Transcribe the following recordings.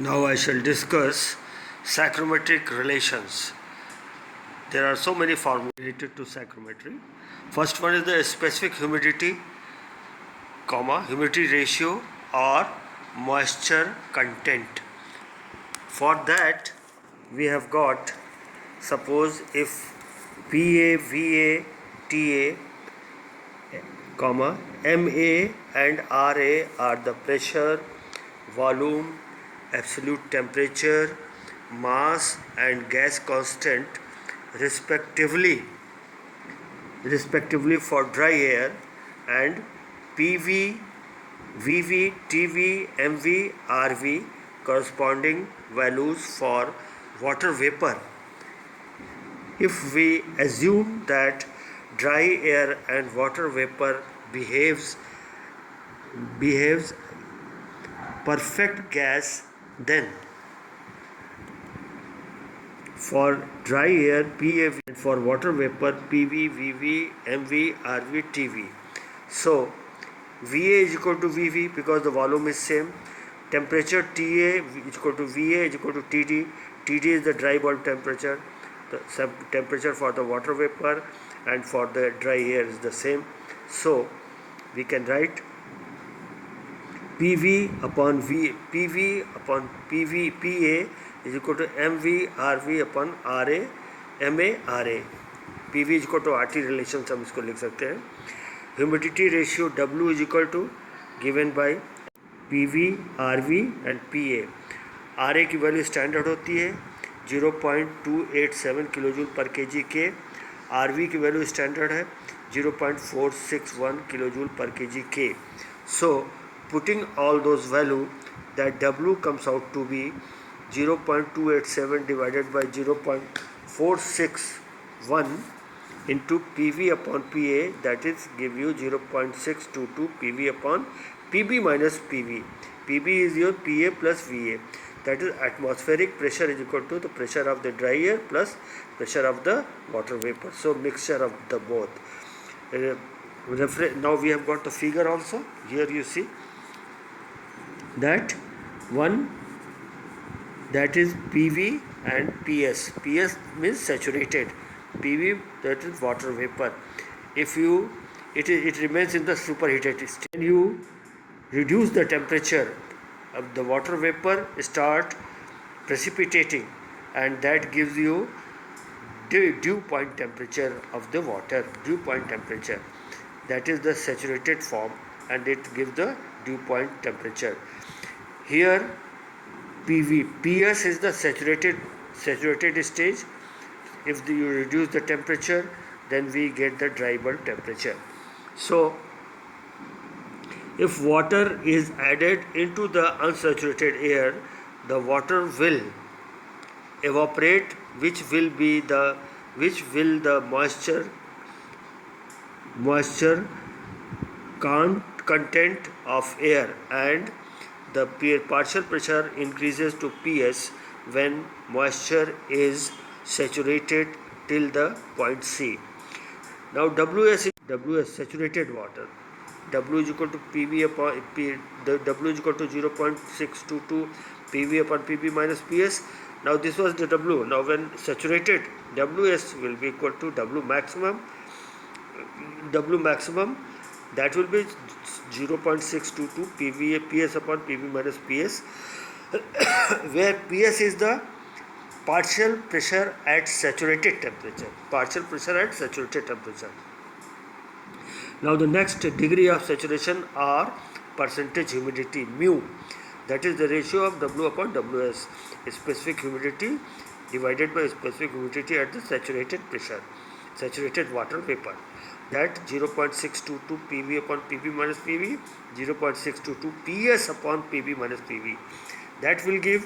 Now I shall discuss psychrometric relations. There are so many formulas related to psychrometry. First one is the specific humidity, humidity ratio or moisture content. For that we have got, suppose if PA, VA, TA, MA and RA are the pressure, volume, absolute temperature, mass and gas constant respectively for dry air, and PV, VV, TV, MV, RV corresponding values for water vapor. If we assume that dry air and water vapor behaves perfect gas, then for dry air PAV and for water vapor PV, VV, MV, RV, TV. So VA is equal to VV because the volume is same. Temperature TA is equal to VA is equal to TD. TD is the dry bulb temperature. The temperature for the water vapor and for the dry air is the same. So we can write PV upon PV PA is equal to MV RV upon RA MA RA. PV is equal to RT relation हम इसको लिख सकते हैं. Humidity ratio W is equal to given by PV RV and PA. RA की value standard होती है 0.287 kilojoule पर KG के. RV की वैल्यू स्टैंडर्ड है 0.461 किलोजूल पर केजी के. So putting all those value, that W comes out to be 0.287 divided by 0.461 into PV upon PA, that is give you 0.622 PV upon PB minus PV. PB is your PA plus VA, that is atmospheric pressure is equal to the pressure of the dry air plus pressure of the water vapor. So mixture of the both. Now we have got the figure also. Here you see that one, that is PV and PS. PS means saturated, PV that is water vapor. If you it remains in the superheated state, when you reduce the temperature of the water vapor, start precipitating, and that gives you dew point temperature of the water. Dew point temperature, that is the saturated form, and it gives the dew point temperature. Here PV, PS is the saturated stage. If you reduce the temperature, then we get the dry bulb temperature. So if water is added into the unsaturated air, the water will evaporate, which will the moisture content of air, and the partial pressure increases to PS when moisture is saturated till the point C. Now WS saturated water. W is equal to PV upon P. The W is equal to 0.622 PV upon PB minus PS. Now this was the W. Now when saturated, WS will be equal to W maximum. That will be 0.622 PS upon PV minus PS, where PS is the partial pressure at saturated temperature. Now the next degree of saturation are percentage humidity, mu, that is the ratio of W upon WS, specific humidity divided by specific humidity at the saturated water vapor. That 0.622 PV upon PB minus PV, 0.622 PS upon PB minus PV. That will give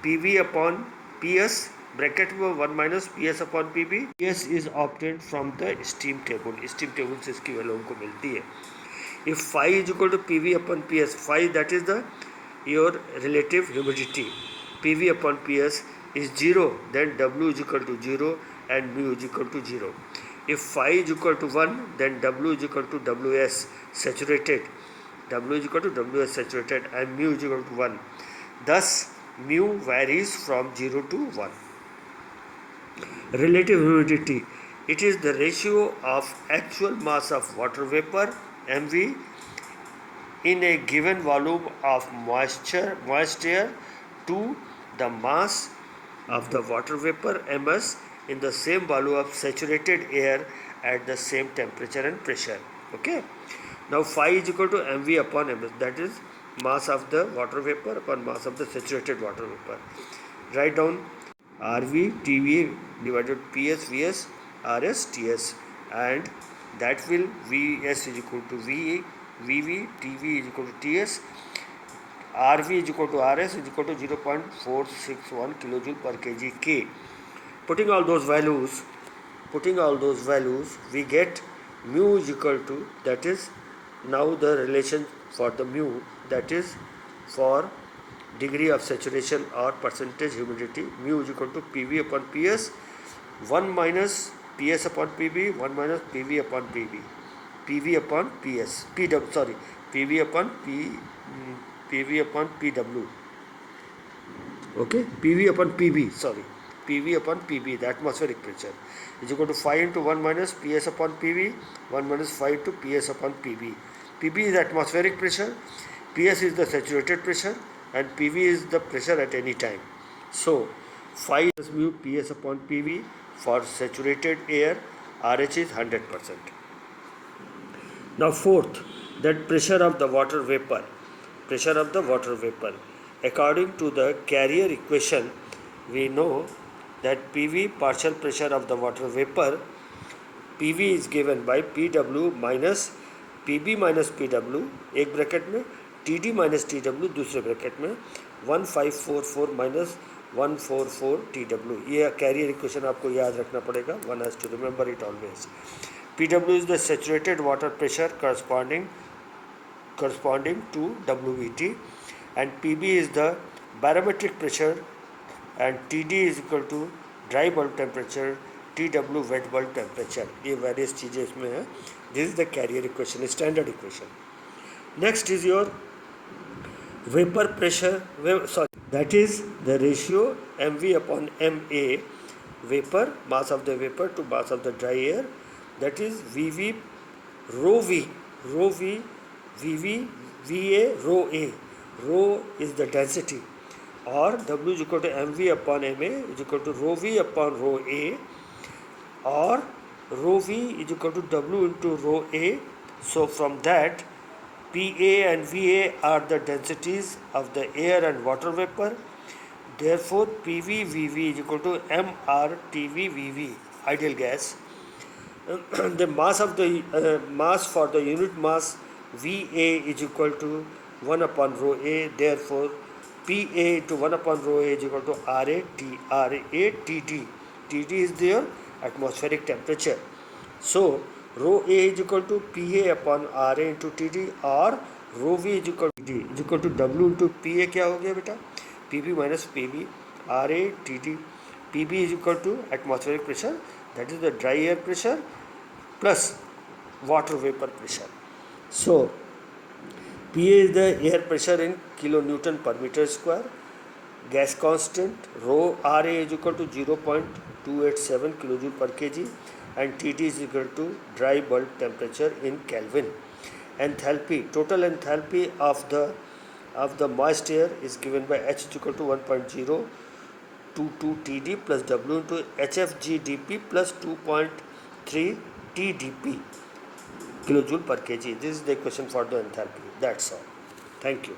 PV upon PS bracket 1 minus PS upon PB. PS is obtained from the steam table. Steam table से इसकी value हमको मिलती है. If phi is equal to PV upon PS, phi that is your relative humidity, PV upon PS is 0, then W is equal to 0 and mu is equal to 0. If phi is equal to 1, then W is equal to WS saturated. W is equal to WS saturated and mu is equal to 1. Thus mu varies from 0 to 1. Relative humidity, it is the ratio of actual mass of water vapor mv in a given volume of moist air to the mass of the water vapor ms in the same volume of saturated air at the same temperature and pressure. Okay. Now phi is equal to mv upon ms, that is mass of the water vapor upon mass of the saturated water vapor. Write down RV TV divided PS VS RS TS, and that will VS is equal to VE, VV, TV is equal to TS, RV is equal to RS is equal to 0.461 kilojoule per kg K. Putting all those values, we get mu is equal to, that is now the relation for the mu, that is for degree of saturation or percentage humidity, mu is equal to PV upon PS, 1 minus PS upon PV, 1 minus PV upon PV, PV upon PS, PW, sorry, PV upon PV upon PW. Okay, PV upon PB, sorry, PV upon PB, the atmospheric pressure, is equal to 5 into 1 minus PS upon PV, 1 minus 5 into PS upon PB. PB is atmospheric pressure, PS is the saturated pressure, and PV is the pressure at any time. So, phi is mu PS upon PV for saturated air, RH is 100%. Now fourth, that pressure of the water vapor. According to the Carrier equation, we know that PV, partial pressure of the water vapor, PV is given by PW minus PB minus PW, एक bracket में, TD minus TW दूसरे bracket में, 1544 minus 144 TW. ये career equation आपको याद रखना पड़ेगा. One has to remember it always. PW is the saturated water pressure corresponding to WVT, and PB is the barometric pressure, and TD is equal to dry bulb temperature, TW wet bulb temperature. ये various चीज़ें इसमें हैं. This is the carrier equation, standard equation. Next is your vapor pressure, that is the ratio mv upon ma, vapor, mass of the vapor to mass of the dry air, that is vv rho v, vv va rho a. Rho is the density, or w is equal to mv upon ma is equal to rho v upon rho a, or rho v is equal to w into rho a. So from that, PA and VA are the densities of the air and water vapor. Therefore, PV VV is equal to MR TV VV, ideal gas. The mass of the mass for the unit mass VA is equal to 1 upon rho A. Therefore, PA into 1 upon rho A is equal to RA TD. TD is their atmospheric temperature. So, rho A is equal to PA upon RA into TD, or rho V is equal to TD is equal to W into PA. क्या हो गया बेटा? PB minus PB, RA TD. PB is equal to atmospheric pressure, that is the dry air pressure, plus water vapor pressure. So, PA is the air pressure in kilonewton per meter square. Gas constant rho RA is equal to 0.287 kilojoule per kg, and TD is equal to dry bulb temperature in Kelvin. Enthalpy, total enthalpy of the moist air is given by H is equal to 1.022 TD plus W into HFGdP plus 2.3 TdP kilojoule per kg. This is the equation for the enthalpy. That's all. Thank you.